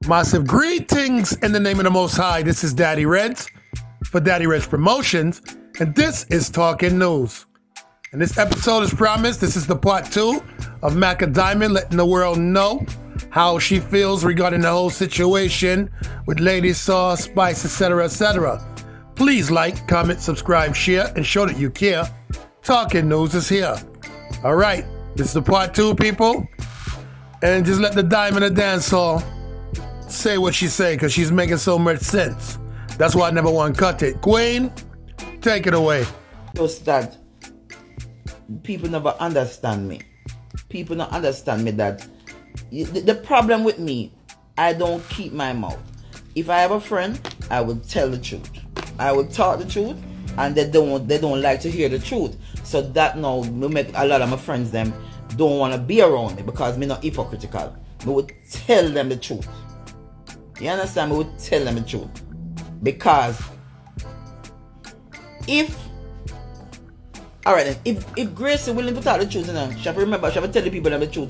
Massive greetings in the name of the Most High. This is Daddy Reds for Daddy Reds Promotions, and this is Talking News. And this episode is promised. This is the part 2 of Macka Diamond letting the world know how she feels regarding the whole situation with Lady Sauce, Spice, etc., etc. Please like, comment, subscribe, share, and show that you care. Talking News is here. All right, this is the part 2, people. And just let the Diamond of Dancehall say what she say, because she's making so much sense. That's why I never want to cut it. Queen, take it away. Just that people never understand me. People don't understand me that the problem with me, I don't keep my mouth. If I have a friend, I would tell the truth. I would talk the truth, and they don't like to hear the truth. So that now will make a lot of my friends them don't want to be around me because me not hypocritical. I would tell them the truth. You understand? I would tell them the truth. Because if Grace is willing to tell the truth, she have to remember, she have to tell the people the truth.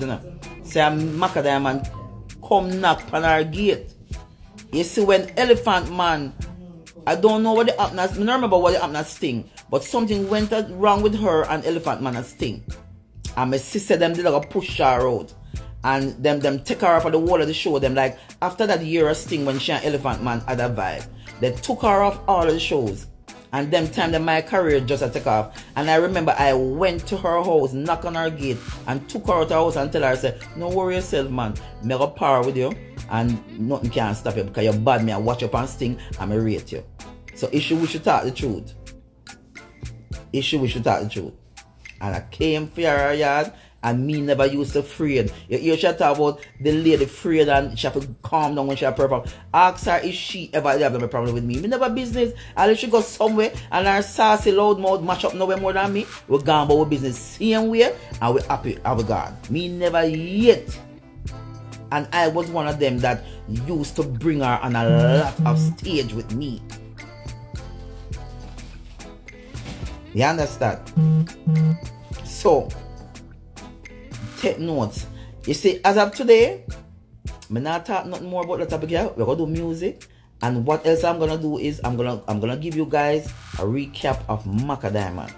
Say, Macka Diamond come knock on our gate. You see, when Elephant Man, I don't know what the happened, I don't remember what the happened at Sting, but something went wrong with her and Elephant Man at Sting. And my sister them did like a push her out. And them take her off of the wall of the show. Them like after that year of Sting when she and Elephant Man had a vibe, they took her off all of the shows. And them time that my career just took off. And I remember I went to her house, knock on her gate, and took her out of her house and tell her, I said, no worry yourself, man. Me got power with you, and nothing can stop you because you're bad. Me I watch up and Sting and I rate you. So we should talk the truth. We should talk the truth. And I came for her yard. And me never used to afraid. You hear she talk about the lady afraid and she have to calm down when she have perform. Ask her if she ever have a problem with me. Me never business. And if she go somewhere and her sassy loud mouth mash up nowhere more than me, we gone about our business same way and we happy have God. Me never yet. And I was one of them that used to bring her on a lot of stage with me. You understand? So take notes. You see, as of today, I'm not talking nothing more about the topic here. We're gonna do music, and what else I'm gonna do is I'm gonna give you guys a recap of Macka Diamond.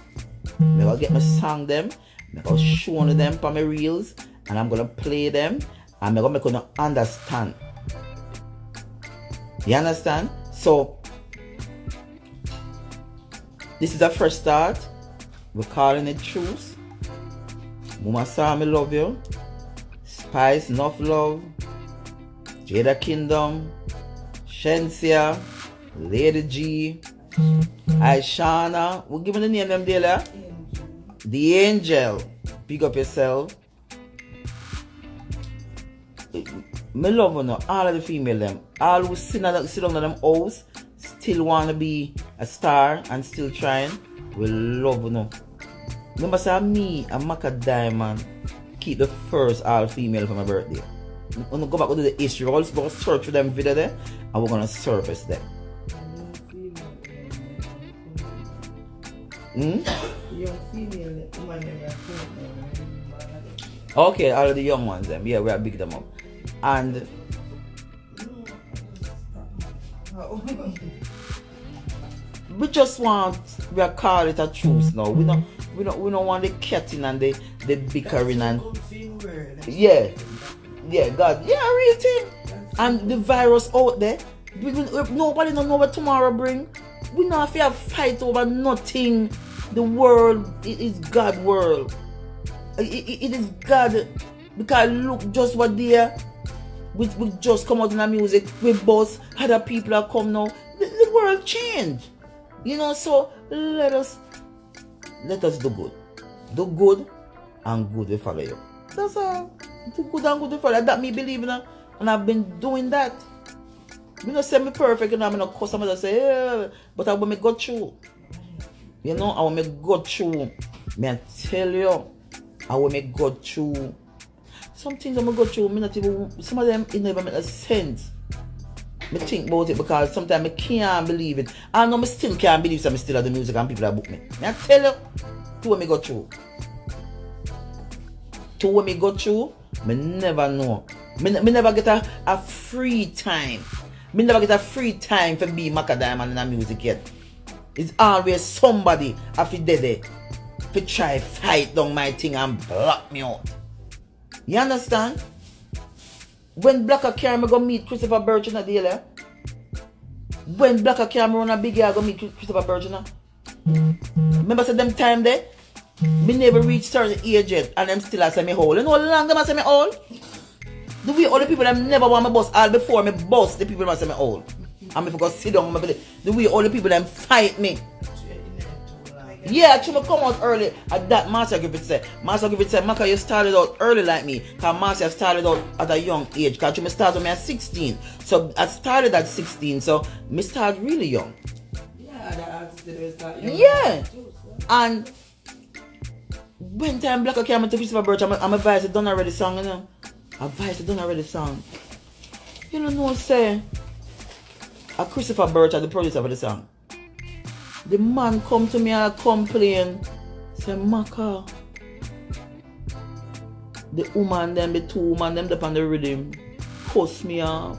I'm gonna get my song them, I'm gonna show them for my reels, and I'm gonna play them, and I'm gonna make you understand. You understand? So this is the first start. We're calling it Truth. Mama Saw Me Love You, Spice Enough Love, Jada Kingdom, Shensia, Lady G, Aishana. We're giving the name them there. The Angel. Pick up yourself. Me love you know, all of the female them. All who sit down in them house, still want to be a star and still trying. We love you know. Remember, say me and Macka Diamond keep the first all-female for my birthday. I'm going to go back to the history. We're going to search for them video there and we're going to surface them. Young female, okay, all of the young ones them. Yeah, we are big them up. And we just want, we are call it a truce now. We don't want the catting and the bickering and yeah, God, yeah, real thing. And the virus out there, nobody don't know what tomorrow bring. We not have to fight over nothing. The world is God world. It is God, because look just what there. We just come out in the music. We both other people are come now. The world change. You know, so let us do good. Do good and good will follow you. That's all. Do good and good will follow you. That me believe in it. And I've been doing that. Me not say me perfect, and I'm not customer say, yeah, but I want me go through. You know, I want me go through. Me I tell you, I want me go through. Some things I'm go through, me not even, some of them it never make a sense. Me think about it because sometimes I can't believe it. I know I still can't believe I'm still at the music and people are book me. I tell you, to what me go through. To what me go through, me never know. Me never get a free time. Me never get a free time for be Macka Diamond in the music yet. It's always somebody after dead to try fight down my thing and block me out. You understand? When Blacka Camera go meet Christopher Birch in the daily, when Blacka Camera on a big year go meet Christopher Birch, remember say them time there, me never reach certain age yet, and them still say me old. You know how long them say me old? The way all the people them never want me bust all before me bust the people them say me old. And if I go sit down, the way all the people them fight me. Yeah, actually come out early at that Master Griffith said. Master Griffith said, Macka, you started out early like me. Because Master started out at a young age. Because you started when I was 16. So I started at 16. So me started really young. Yeah. And when time Blacka came to Christopher Birch, I'm a vice done already song, you know. A vice done already song. You don't know, say, a Christopher Birch the producer of the song. The man come to me and complain. Say, Macka, the woman them, the two woman them up on the rhythm, cuss me off.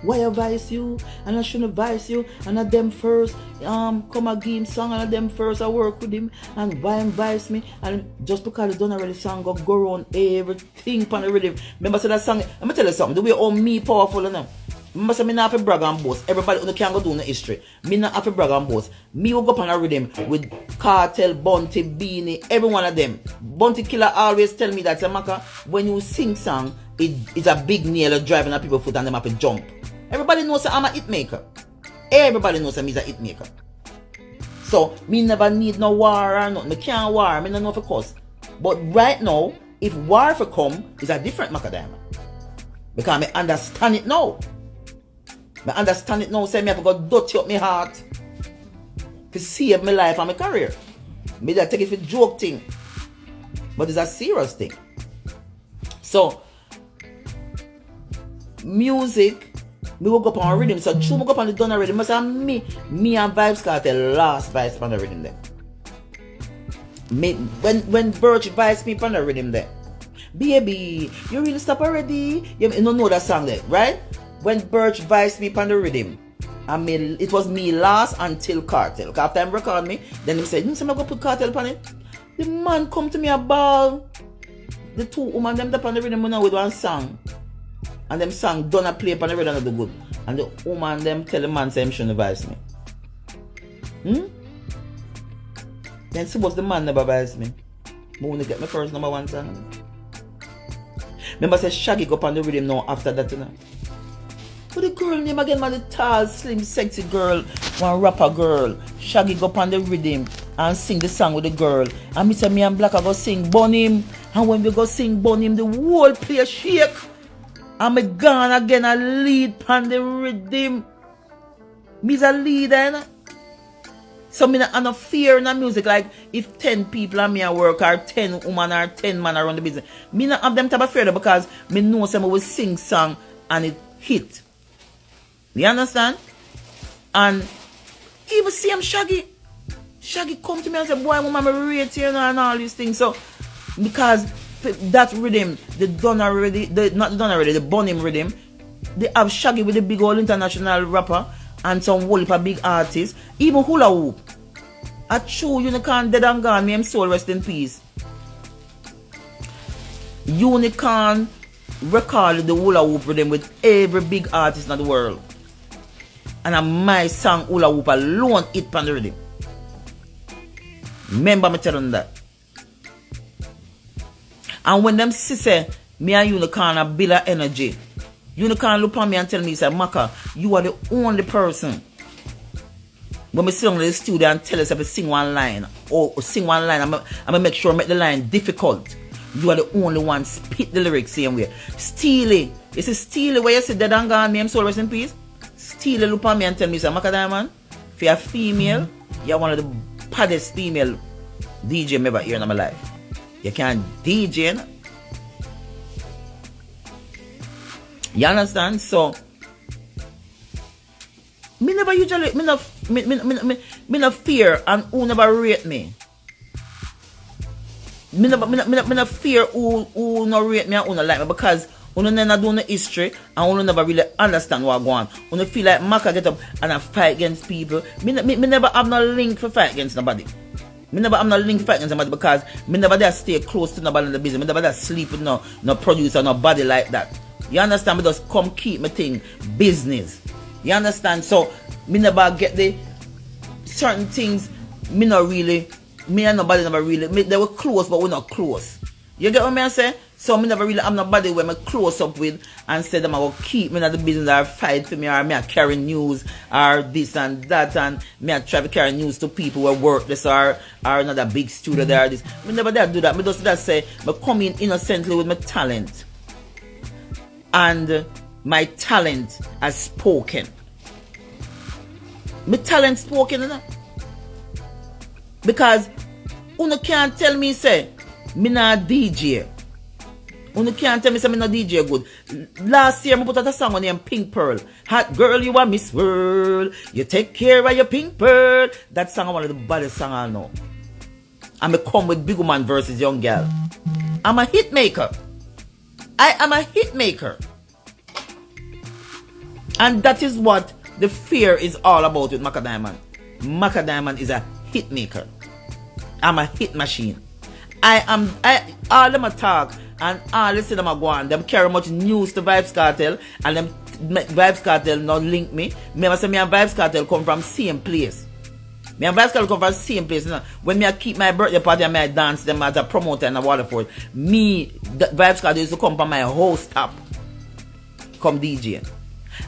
Why I vice you? And I shouldn't vice you. And I them first, come and give him song, and I them first I work with him. And why him vice me? And just because they done already song, go around everything on the rhythm. Remember say that song, let me tell you something, the way all me powerful enough. Remember say me not have to brag and boast. Everybody who can go do in the history. Me not have to brag and boast. Me will go up on a rhythm with Cartel, Bunty, Beanie, every one of them. Bunty Killer always tell me that, say, Macka, when you sing song, it's a big nail driving at people's foot and them have to jump. Everybody knows that I'm a hit maker. Everybody knows that I'm a hit maker. So, me never need no war or nothing. Me can't war. Me don't know if it cost. But right now, if war for come, it's a different Macka Diamond. Because I understand it now. I understand it now. Say me have got dirty up my heart to save my life and my career. Maybe I take it for joke thing. But it's a serious thing. So, music, me will go up on rhythm. So, true, me go up on the done rhythm. Must have me and Vibes Cartel last Vibes on the rhythm there. Me, when Birch Vibes me on the rhythm there. Baby, you really stop already? You don't know that song there, right? When Birch Vibes me on the rhythm, it was me last until Cartel. After him record me, then he said, I'm going to put Cartel on it. The man come to me a ball. The two women them up on the rhythm with one song. And them song done a play upon the rhythm and do good. And the woman them tell the man say him shouldn't advise me. Then suppose the man never advise me. I want to get my first number one song. Remember say Shaggy go up on the rhythm now after that, you know. But the girl name again, man, the tall, slim, sexy girl, one rapper girl. Shaggy go up on the rhythm and sing the song with the girl. And me and Blacka go sing Bun Him. And when we go sing Bun Him, the whole place shake. And me gone again and lead on the rhythm. Me's a leader, you know? So me not fear in the music, like if 10 people and me at work or 10 women or 10 men around the business. Me not have them type of fear because me know someone will sing song and it hit. You understand? And even same Shaggy come to me and say, boy, mama, I rate you and all these things. So, because that rhythm, the Bun Him rhythm, they have Shaggy with the big old international rapper and some whole heap of big artists. Even Hula Hoop. A true Unicorn dead and gone, me him soul rest in peace. Unicorn recorded the Hula Hoop rhythm with every big artist in the world. And my song Hula Hoop alone hit on the rhythm. Remember me telling that. And when them say me and Unicorn are build of energy, Unicorn look at me and tell me, say, Macka, you are the only person. When we sit down in the studio and tell us if we sing one line or sing one line, I'm gonna make sure I make the line difficult. You are the only one spit the lyrics same way. Steely, you see Steely where you say dead and gone, me and soul rest in peace. Steely look at me and tell me, say, Macka Diamond, if you're a female, you're one of the baddest female DJ I've ever heard in my life. You can't DJ, no? You understand? So, me never usually, me no fear and who never rate me. Me no fear who no rate me and who no like me because Uno never do no history and uno never really understand what go on. Uno feel like Macka get up and I fight against people. Me never have no link for fight against nobody. Me never have no link for fight against somebody because me never there stay close to nobody in the business. Me never there sleep with no producer, no body like that. You understand? Me just come keep me thing business. You understand? So me never get the certain things. Me and nobody never really. They were close, but we're not close. You get what I say? So me never really have nobody where me close up with and say them I will keep me in the business or fight for me or me I carry news or this and that and me I try to carry news to people who are worthless or another big studio there or this. Me never dare do that. Me just say me come in innocently with my talent. And my talent has spoken. My talent spoken, you know? Because you can't tell me say me not DJ. You can't tell me say me not DJ good. Last year I put out a song on named Pink Pearl. Hot girl, you are Miss World. You take care of your Pink Pearl. That song is one of the baddest songs I know. And I come with Big Man versus Young Girl. I'm a hit maker. I am a hit maker. And that is what the fear is all about with Macka Diamond. Macka Diamond is a hit maker. I'm a hit machine. All them talk and all they say them go on. Them carry much news to Vybz Kartel and them Vybz Kartel not link me. Remember say me and Vybz Kartel come from same place. Me and Vybz Kartel come from same place. You know? When me I keep my birthday party and I dance them as a promoter in Waterford, Vybz Kartel used to come from my whole stop. Come DJ.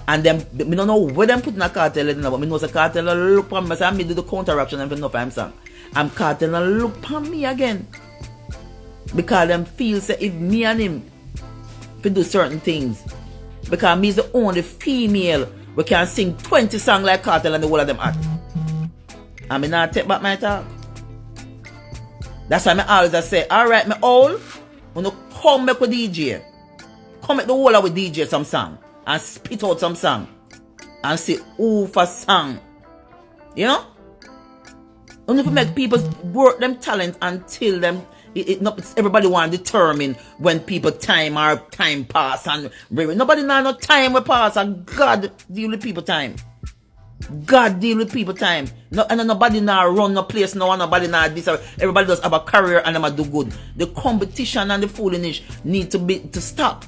And them, me don't know where them put in a cartel, but me know the cartel look for me. So I do the counteraction and enough I'm saying. I'm cartel and look for me again. Because them feel say if me and him to do certain things. Because me is the only female we can sing 20 songs like cartel and the whole of them act. And me not take back my talk. That's why me always say, alright, me all, when you come back with DJ, come back the whole of with DJ some song. And spit out some song. And say, ooh, for song. You know? Only to make people work them talent until them everybody want to determine when people time pass and nobody know no time will pass and God deal with people time. God deal with people time. No, and nobody now run no place, nobody now this. Everybody does have a career and them do good. The competition and the foolishness need to stop.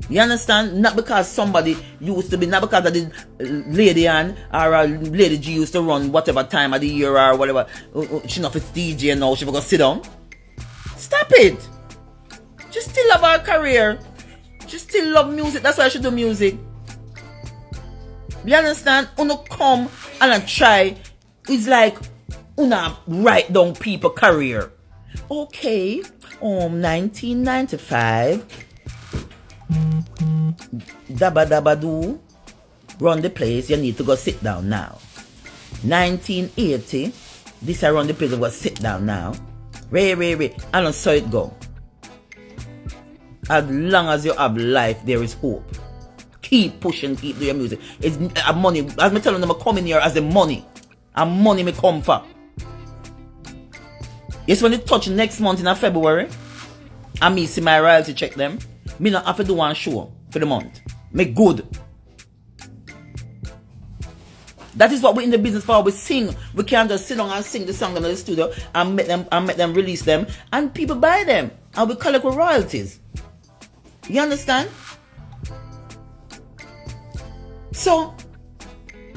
You understand? Not because somebody used to be, not because of the lady Ann or lady G used to run whatever time of the year or whatever. She not fit DJ now, she will go sit down. Stop it. She still love her career. She still love music. That's why she do music. You understand? Uno come and I try. It's like Una write down people career. Okay. 1995. Dabba dabba do. Run the place. You need to go sit down now. 1980. This I run the place. You go sit down now. Ray. I don't saw it go. As long as you have life, there is hope. Keep pushing, keep doing your music. It's money. As me telling them, I'm coming here as the money. And money me come for. Yes, when it touch next month in February, I me see my royalty check them. Me not have to do one show for the month. Make good. That is what we're in the business for. We sing. We can't just sit down and sing the song in the studio and make them release them. And people buy them. And we collect royalties. You understand? So,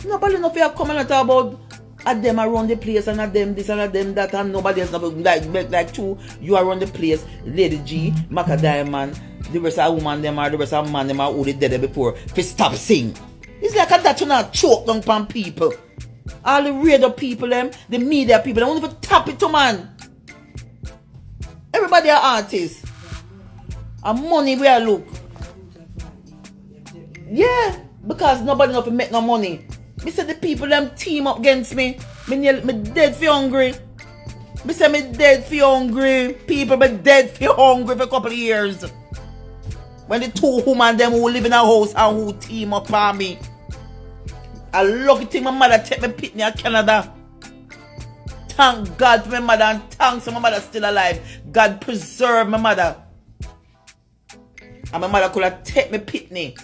nobody know if you come and talk about at them around the place and at them this and at them that and nobody else like two. You around the place, Lady G, Macka Diamond, the rest of woman them are the rest of man them are who they did it before. If stop sing. It's like that you not choke down upon people. All the radio people them, the media people, they won't even tap it to man. Everybody are artists. And money where I look. Yeah, because nobody know to make no money. Me say the people them team up against me. Me dead for hungry. Me say me dead for hungry. People be dead for hungry for a couple of years. When the two women them who live in a house and who team up on me. I lucky thing my mother take me pit me in Canada. Thank God for my mother and thanks for my mother still alive. God preserve my mother. And my mother could have take me pitney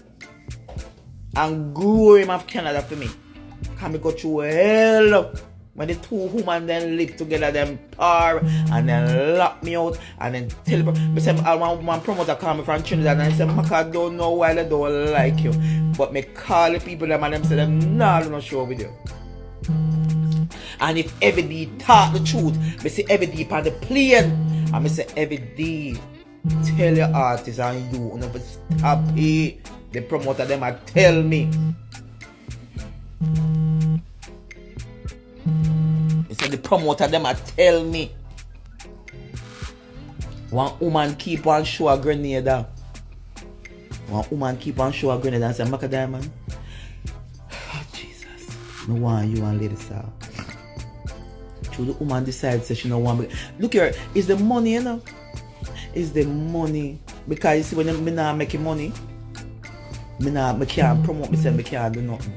and grow him of Canada for me. Can me go through hell when the two women then live together, them par and then lock me out and then tell me say one promoter call me from Trinidad and I say, Macka, I don't know why they don't like you. But me call the people them and them say them nah, I'm not sure with you. And if every day talk the truth, me say every day on the plane and me say every day tell your artists and you never stop it. The promoter them a tell me. He said the promoter them a tell me. One woman keep on show a grenade. One woman keep on show a grenade and say, Macka Diamond. Oh, Jesus. No one you and lady sir. So the woman decides that she no want. Look here, it's the money, you know. It's the money. Because you see when me not making money. Me can't promote myself, me can't do nothing.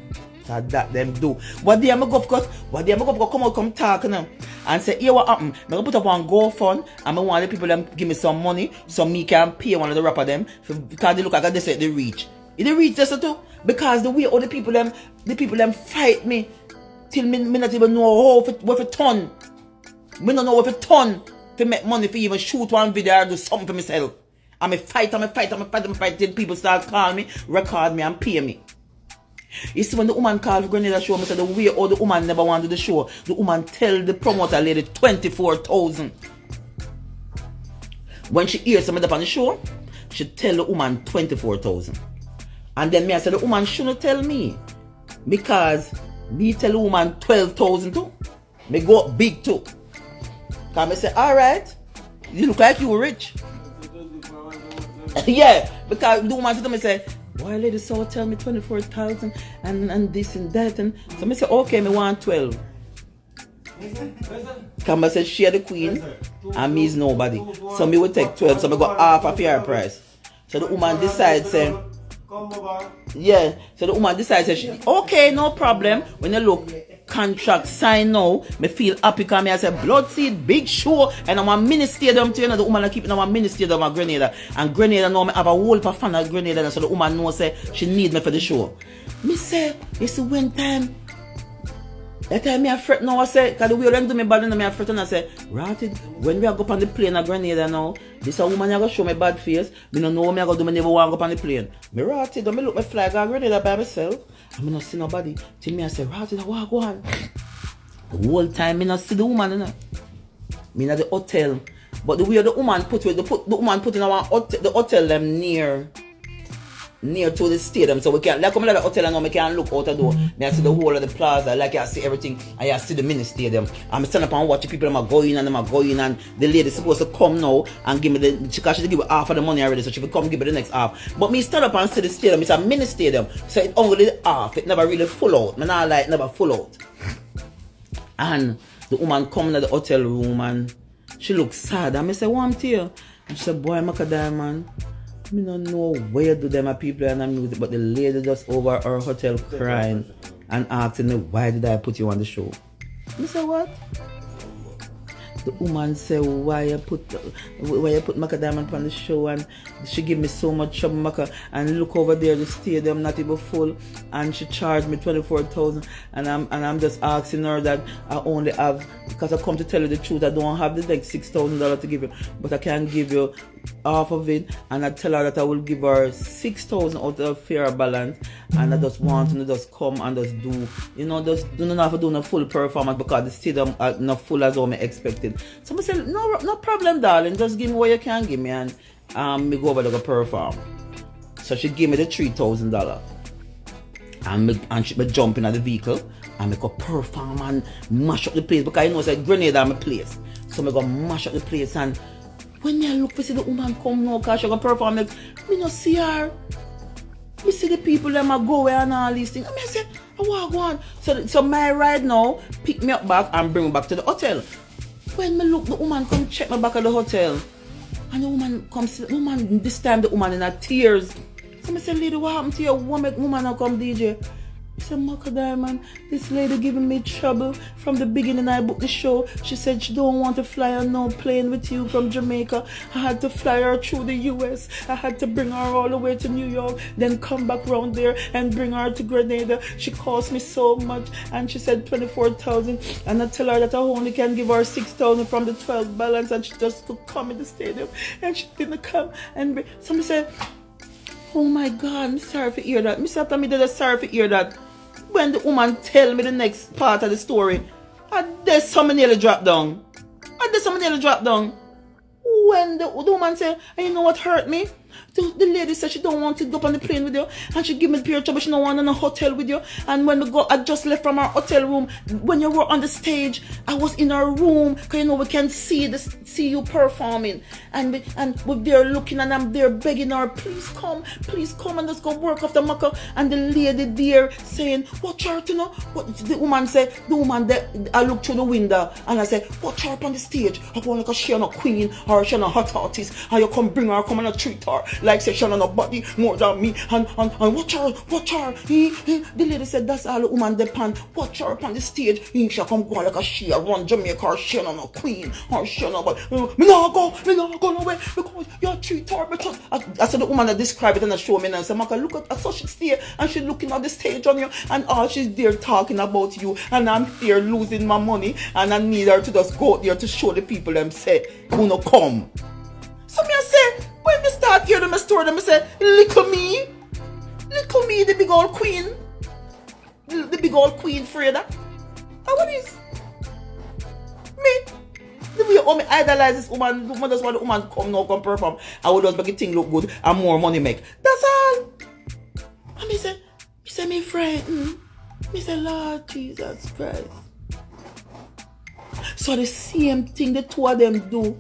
So that them do. What day am I go for? What day am I go for? Come talk now and say, here what happen? Me put up one GoFund and I want the people them give me some money so me can pay one of the rapper them because they look like they say they reach. They reach this too because the way all the people them fight me till me not even know how what for ton. Me don't know what for ton to make money for even shoot one video or do something for myself. I'm a fight till people start calling me, record me and pay me. You see when the woman called for Grenada show, I said the way all the woman never want to do the show, the woman tell the promoter lady 24,000. When she hears somebody up on the show, she tell the woman 24,000. And then me I said the woman shouldn't tell me. Because me tell the woman 12,000 too. Me go up big too. Cause me say, alright, you look like you rich. Yeah, because the woman said to me, say, why lady so tell me 24,000 and this and that and so I say, okay, me want 12. Because I said she the queen and me is nobody. So me would take 12, so I go half a fair price. So the woman decides, say, yeah, so the woman decides, say, okay, no problem. When you look, contract sign now, me feel happy because me I say blood seed, big show, and I'm a mini stadium too, you know, the woman I keep in a mini stadium at Grenada. And Grenada now me have a whole fan of Grenada, so the woman knows say she need me for the show. Me say, you see one time, that time me a fret now, I say, because the way them do me bad, me a fret and I say, Rotted, when we are go up on the plane at Grenada now, this a woman I go show me bad face, me no know what me I go do, me never want to go up on the plane. Me Rotted, don't me look me fly at Grenada by myself. I not see nobody. Till me I say, Rotted, what go on? The whole time me not see the woman, you know. Me at the hotel. But the way the woman put in our hotel, the hotel them near to the stadium, so we can like come like the hotel and now we can look out the door. Me I see the whole of the plaza, like I see everything. I see the mini stadium. I'm stand up and watch the people them are going and the lady supposed to come now and give me the she give me half of the money already, so she will come give me the next half. But me stand up and see the stadium, it's a mini stadium, so it only half, it never really full out. Me not like never full out. And the woman come to the hotel room and she looks sad and I say, what am to you? And she said, boy, Macka Diamond, I don't know where do them people and music, but the lady just over our hotel crying and asking me, why did I put you on the show? I said, what? The woman said, why you put Macka Diamond on the show, and she give me so much trouble, Macka, and look over there, the stadium not even full, and she charged me 24,000, and I'm just asking her that I only have, because I come to tell you the truth, I don't have the next $6,000 to give you, but I can give you half of it, and I tell her that I will give her 6,000 out of fair balance, and I just want to just come and just do, just do not have to do no full performance because the stadium are not full as what I expected. So I said, no problem, darling, just give me what you can give me, and me go over to go perform. So she gave me the $3,000, and she me jump in at the vehicle, and me go perform and mash up the place because I know it's like Grenada my place. So me go mash up the place, and when I look to see the woman come now, because she go perform, me no see her. Me see the people them a go where and all these things. I mean, I say, I want to go on. So my ride now pick me up back and bring me back to the hotel. When me look, the woman come check me back at the hotel. And the woman comes, this time the woman in her tears. So I say, lady, what happened to your woman now come DJ? He said, Macka Diamond, this lady giving me trouble from the beginning. I booked the show. She said she don't want to fly on no plane with you from Jamaica. I had to fly her through the US. I had to bring her all the way to New York, then come back around there and bring her to Grenada. She cost me so much, and she said 24,000. And I tell her that I only can give her 6,000 from the 12 balance, and she just could come in the stadium, and she didn't come. And somebody said, oh my God, I'm sorry to hear that. Mr. After me did a sorry to hear that. When the woman tell me the next part of the story, there's someone nearly dropped down. When the woman said, and you know what hurt me? The lady said she don't want to go up on the plane with you, and she give me pure trouble. She don't want in a hotel with you. And when we go, I just left from our hotel room. When you were on the stage, I was in our room, because you know we can see you performing, and we're there looking, and I'm there begging her, please come, and let's go work off the Macka. And the lady there saying, watch her, you know. What the woman said, I looked through the window and I said, watch her up on the stage. I go like she a queen or she a hot artist, and you come bring her, come and treat her like say she a nobody more than me, and watch her. The lady said, that's all the woman depend. Watch her up on the stage. She come go like a she a run Jamaica, or she a no queen, or she a nobody. Me not go nowhere because you treat her. Because I said the woman that described it and show me, and I said, Macka, look at so she's there and she's looking at the stage on you, and all she's there talking about you, and I'm here losing my money, and I need her to just go out there to show the people them say, who no come. So me I say, when me start hearing my story, I say, little me, the big old queen, Freda. And what is me? The way how me idolize this woman, just want the woman come perform, I would just make it thing look good and more money make. That's all. And me say me frightened. Me say, Lord Jesus Christ. So the same thing the two of them do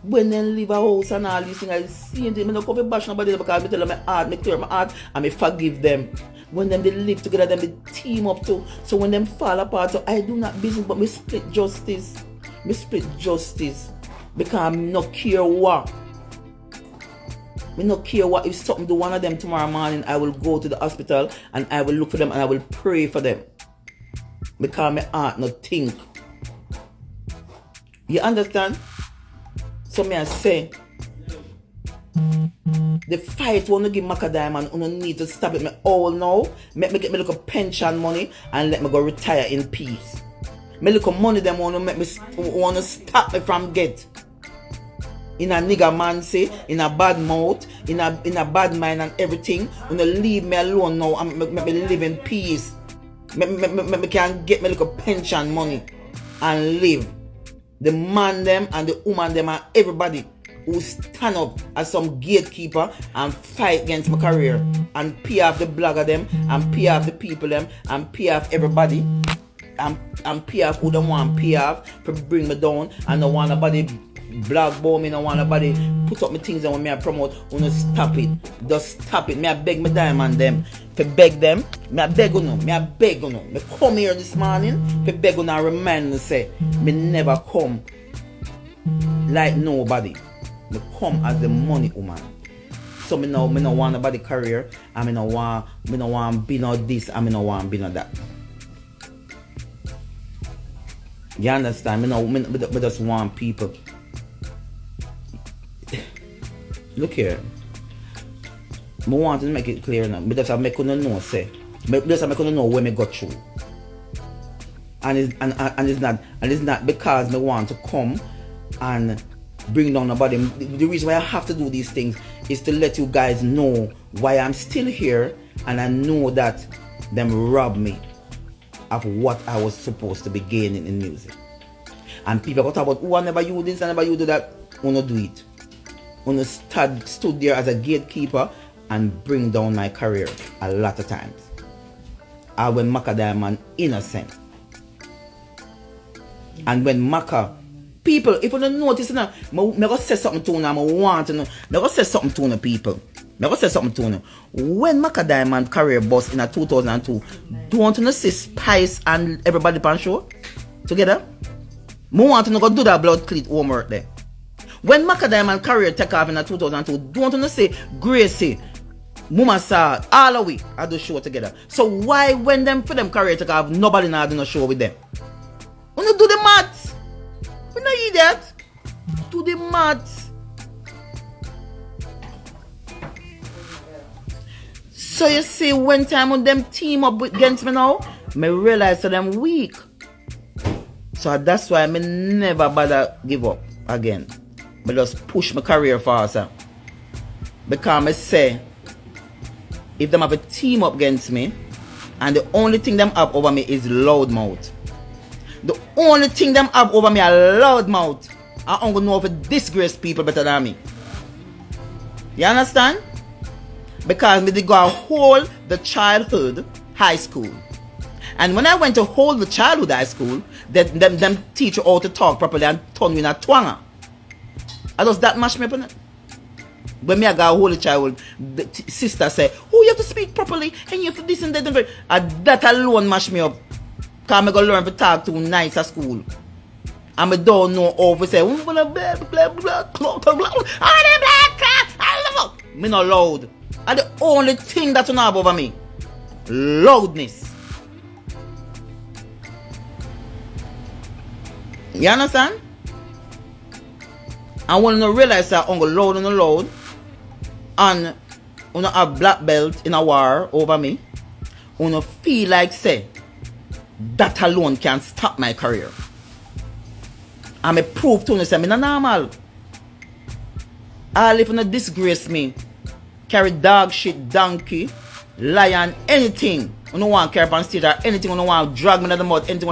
when they leave a house and all these things. I see them. I don't come to bash nobody because I tell them my heart, I clear my heart, and I forgive them. When them they live together, them they team up too. So when them fall apart, so I do not business, but me split justice. Because I'm not care what. Me not care what. If something to one of them tomorrow morning, I will go to the hospital and I will look for them and I will pray for them. Because my heart not think. You understand? So me I say, the fight wanna give Macka Diamond, you need to stop it me all now. Make me get me little pension money and let me go retire in peace. Me little money them wanna stop me from get. In a nigger man say, in a bad mouth, in a bad mind and everything. You leave me alone now and make me live in peace. Me can get me little pension money and live. The man them and the woman them and everybody who stand up as some gatekeeper and fight against my career and pay off the blogger them and pay off the people them and pay off everybody and pay off who don't want pay off to bring me down, and don't want nobody blog bomb me, don't want nobody put up my things and when me I promote. Stop it. Just stop it. Me I beg my Diamond them to beg them. Me I beg you. Me come here this morning to beg you and remind me say me never come like nobody. Me come as the money woman. So me no want nobody career, and me no want be no this, and me no want be no that. You understand? Me just want people. Look here. I want to make it clear now. Because I make you know, say. Because I make you know where me got through. And it's not because I want to come and bring down nobody. The reason why I have to do these things is to let you guys know why I'm still here, and I know that them robbed me of what I was supposed to be gaining in music. And people go talk about, oh, I never you this, I never you do that. Uno do it. Uno stood there as a gatekeeper and bring down my career a lot of times. I when Macka Diamond innocent. And when Macka, people, if you don't notice now, I'm going to say something to you, I want to know. I'm going to say something to you, people. I'm going to say something to you. When Macka Diamond career bust in 2002, don't you see Spice and everybody pan show together? I want to go do that blood cleat homework there. When Macka Diamond career take off in 2002, don't you see Gracie Mama saw all a week I do show together. So why when them for them career to have nobody now do no show with them? We not do the maths. We not eat that. Do the maths. So you see when time when them team up against me now, me realize that them weak. So that's why I never bother give up again. I just push my career faster. Because I say if them have a team up against me and the only thing them have over me is loud mouth. The only thing them have over me are loud mouth. I don't know if it disgrace people better than me. You understand? Because me did go hold the childhood high school. And when I went to hold the childhood high school, them teach you how to talk properly and turn you in a twanger. I just that mash me up on it. When me I got hold the child, the sister say, oh, you have to speak properly and you have to this and that. And that alone mash me up. Because I go learn to talk too nice at school. And I don't know how to say, me not loud. And the only thing that you know over me, loudness. You understand? And when you realize that I'm loud and loud, and you have black belt in a war over me, you feel like say, that alone can stop my career. And I prove to you say, I'm not normal. All if you disgrace me, carry dog shit, donkey, lion, anything, you don't want to carry up on stage or anything, you don't want to drag me in the mud, anything,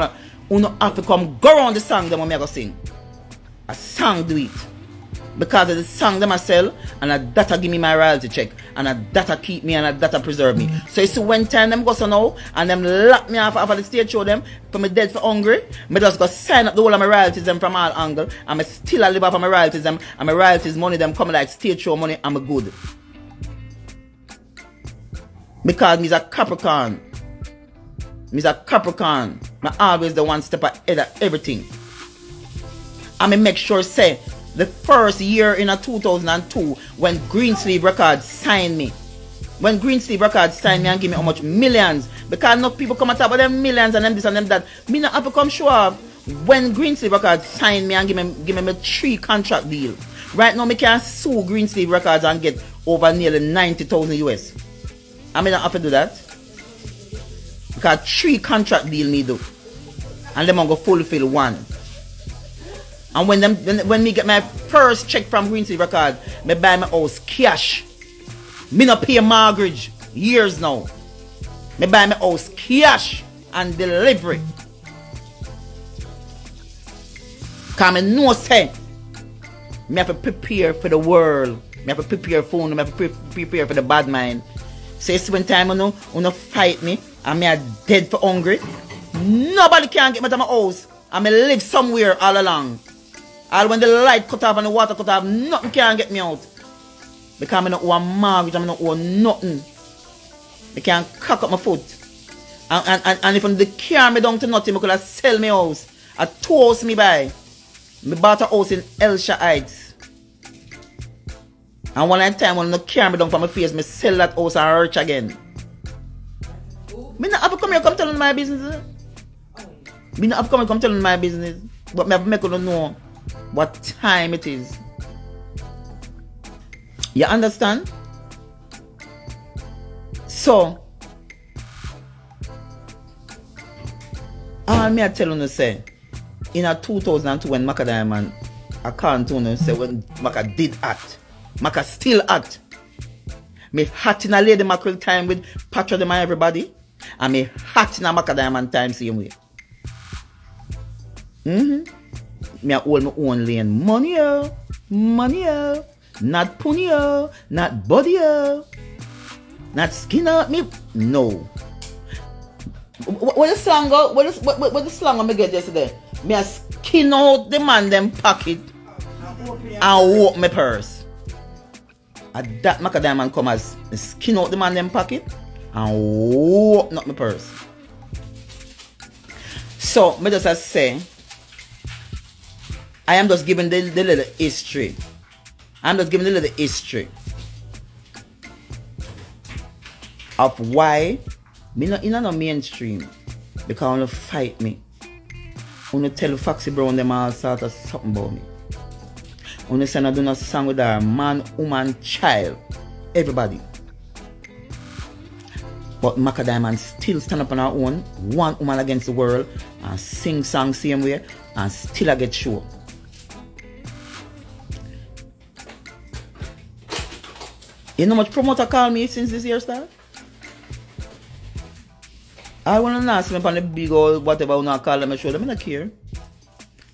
you don't have to come go around the song that I'm going to sing. A song do it. Because of the song them I sell, and a data give me my royalty check, and a data keep me, and a data preserve me. So you see when time them go so now, and them lock me off of the stage show them, for me dead for hungry, me just go sign up the whole of my royalties them from all angle, and me still a live off of my royalties them, and my royalties money them come like stage show money, and me good. Because me's a Capricorn. Me's a Capricorn. Me always the one step ahead of everything. And me make sure say, the first year in a 2002 when Greensleeve Records signed me. When Greensleeve Records signed me and give me how much millions. Because enough people come and talk about them millions and them this and them that. Me not have to come show off. When Greensleeve Records signed me and give me 3 contract deal. Right now me can sue Greensleeve Records and get over nearly 90,000 US. I may not have to do that. Because 3 contract deal me do. And them go fulfill 1. And when me get my first check from Greensleeve Records, me buy my house cash. Me not pay mortgage years now. Me buy my house cash and delivery. Cause me know say, me have to prepare for the world. Me have to prepare for me have to prepare for the bad mind. So it's when time you fight me and me are dead for hungry. Nobody can get me to my house. And me live somewhere all along. All when the light cut off and the water cut off, nothing can get me out. Because I don't owe a mortgage, I don't owe nothing. I can't cock up my foot. And if they carry me down to nothing, I could have sell my house. I toast me by. I bought a house in Elsha Heights. And one time when they carry me down from my face, I sell that house and arch again. I not have to come here come telling my business. I not have to come here come telling my business. But I have to make you know what time it is. You understand? So, all me I tell you say, in a 2002 when Macka Diamond, I can't tell you say when Macka did act, Macka still act. Me hot in a Lady Mackerel time with Patrick and everybody, and me hot in a Macka Diamond time same way. Me I hold my own lane. Money, not punny, not body, not skin out me. No. What the slang go? What the slang I get yesterday? Me I skin out the man them pocket and walk my purse. At that Macka Diamond come as skin out the man them pocket and walk not my purse. So me just say, I am just giving the little history. I'm just giving the little history. of why me not in no mainstream. Because wanna fight me. Wanna tell Foxy Brown them all sort of something about me. Wanna say I do a song with her man, woman, child. Everybody. But Macka Diamond still stand up on her own, one woman against the world, and sing songs same way, and still I get show. You know how much promoter call me since this year start? I want to ask me on the big old whatever I call them, I show them, I don't care.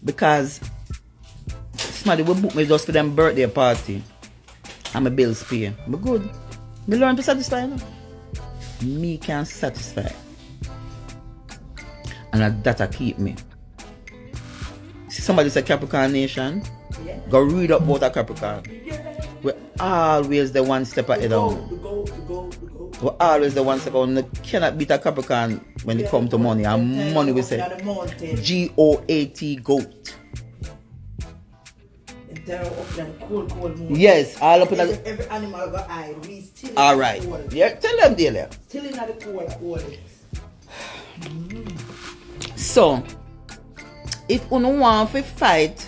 Because somebody will book me just for them birthday party. And my bills pay. But good. Me learn to satisfy them. Me can satisfy. And that keep me. See somebody say Capricorn Nation? Yeah. Go read up about a Capricorn. Yeah. We're always the one step ahead of them. The go. We're always the one step ahead. You cannot beat a Capricorn when it comes to money. And money we say GOAT, goat. Yes, all up in the... Every animal got eye. We still Alright. Yeah, tell them daily. Still in the cold. So, if you want to fight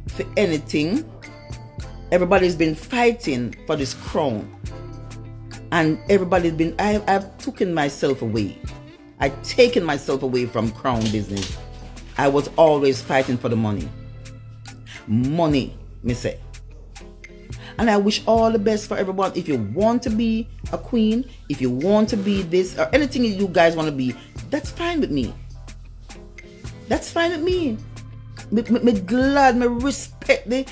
for anything, everybody's been fighting for this crown. And everybody's been... I've taken myself away. I've taken myself away from crown business. I was always fighting for the money. Money, me say. And I wish all the best for everyone. If you want to be a queen, if you want to be this, or anything you guys want to be, that's fine with me. That's fine with me. Me glad, me respect the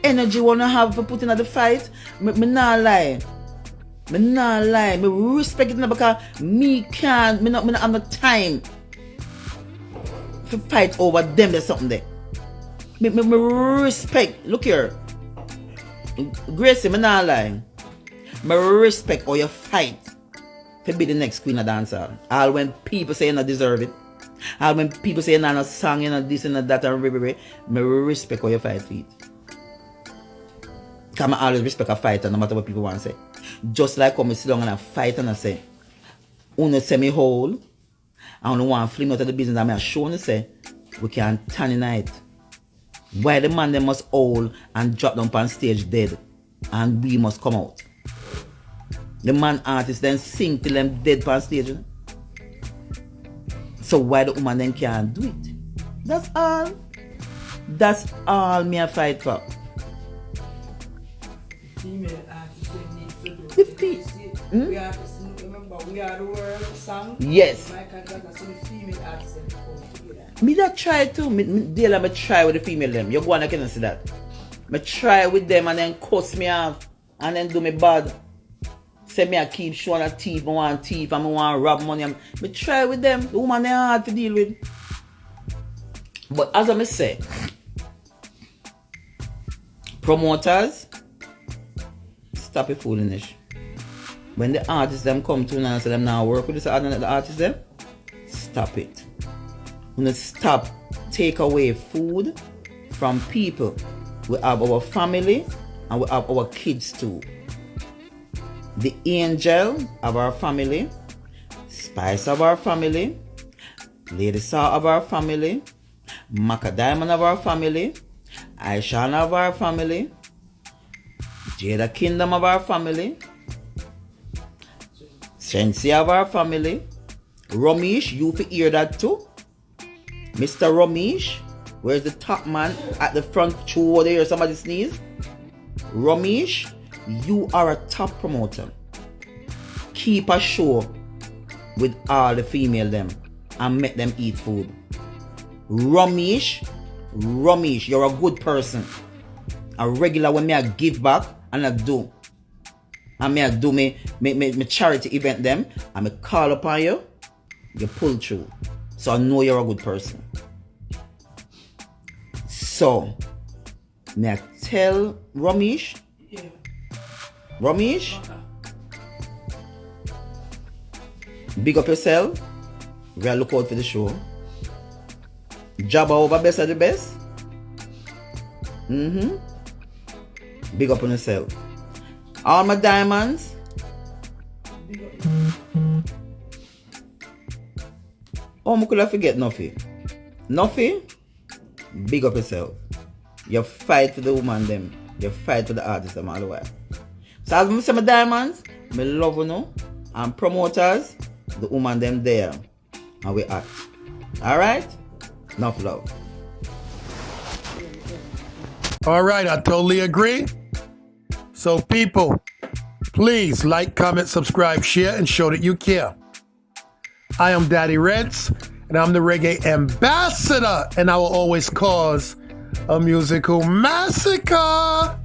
energy you want to have for putting at the fight. Me not lie. Me respect it because me not have no time to fight over them. There's something there. Me respect. Look here. Gracie, me not lie. Me respect how you fight to be the next queen of dancehall. All when people say you not deserve it. All when people say you not a song, you not this and that and me respect how you fight for it. Because I always respect a fighter no matter what people want to say. Just like how I sit down and I fight and I say, uno say me whole, and uno want to fling out of the business and I show and say, we can turn in it. Why the man they must howl and drop down on stage dead and we must come out. The man artist then sing till them dead on stage. You know? So why the woman then can't do it? That's all. That's all me I fight for. Female artists need to do. The We are remember we are the world song. Yes. Michael Jackson, so the female artists come together. Me that try too. Me try with the female them. You go on, I can see that. Me try with them and then cuss me off and then do me bad. Say me I keep showing a thief, I want thief, and I want rob money. Me try with them. The woman they hard to deal with. But as I say, promoters, stop it foolishness. When the artists them come to and say them now work with this other artists them, stop it. We need to stop take away food from people. We have our family and we have our kids too. The angel of our family, Spice of our family, Lady Saw of our family, Macka Diamond of our family, Aishan of our family, Jada Kingdom of our family, Shensi of our family, Ramesh, you fi hear that too? Mr. Ramesh, where's the top man at the front show there? Somebody sneeze? Ramesh, you are a top promoter. Keep a show with all the female them and make them eat food. Ramesh, you're a good person. A regular when me I give back and I do. And me I do me charity event them and me call upon you, you pull through. So I know you're a good person. So, may I tell Ramesh? Yeah. Ramesh? Big up yourself. We gotta look out for the show. Job over best of the best. Big up on yourself. All my diamonds. Oh, I could have forget nothing. Nothing? Big up yourself. You fight for the woman them. You fight for the artist them all the way. So as I say my diamonds, me love you know, and promoters, the woman them there. And we act. Alright? Enough love. All right, I totally agree. So people, please like, comment, subscribe, share, and show that you care. I am Daddy Reds, and I'm the reggae ambassador, and I will always cause a musical massacre.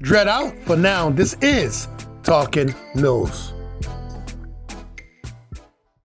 Dread out. For now, this is Talking News.